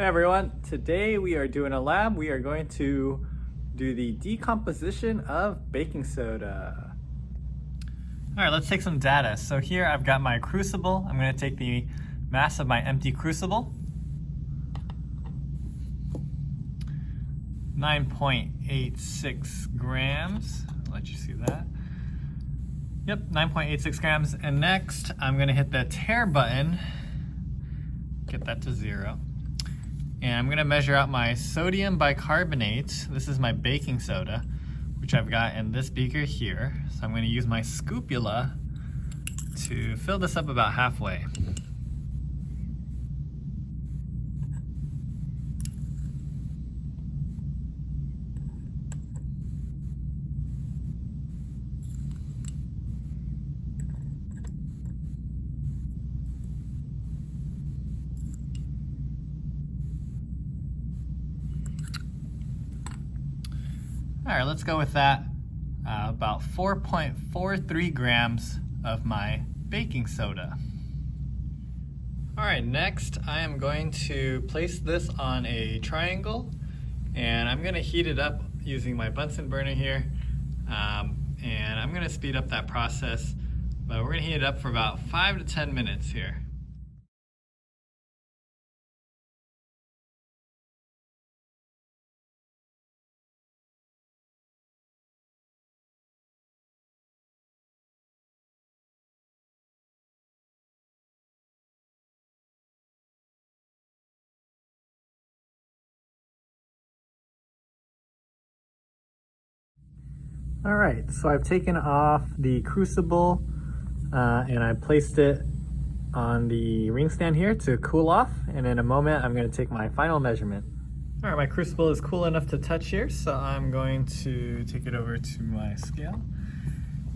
Hey everyone, today we are doing a lab. We are going to do the decomposition of baking soda. All right, let's take some data. So here I've got my crucible. I'm going to take the mass of my empty crucible. 9.86 grams. I'll let you see that. Yep, 9.86 grams. And next I'm going to hit the tare button, get that to 0. And I'm gonna measure out my sodium bicarbonate. This is my baking soda, which I've got in this beaker here. So I'm gonna use my scoopula to fill this up about halfway. All right, let's go with that. About 4.43 grams of my baking soda. All right, next I am going to place this on a triangle, and I'm gonna heat it up using my Bunsen burner here. And I'm gonna speed up that process, but we're gonna heat it up for about 5 to 10 minutes here. All right, so I've taken off the crucible and I placed it on the ring stand here to cool off. And in a moment, I'm gonna take my final measurement. All right, my crucible is cool enough to touch here, so I'm going to take it over to my scale.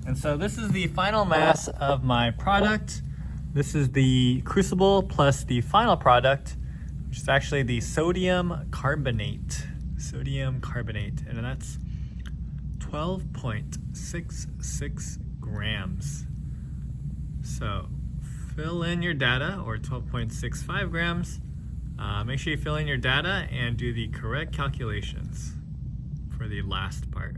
And so this is the final mass of my product. This is the crucible plus the final product, which is actually the sodium carbonate. Sodium carbonate, and that's 12.66 grams. So fill in your data, or 12.65 grams. Make sure you fill in your data and do the correct calculations for the last part.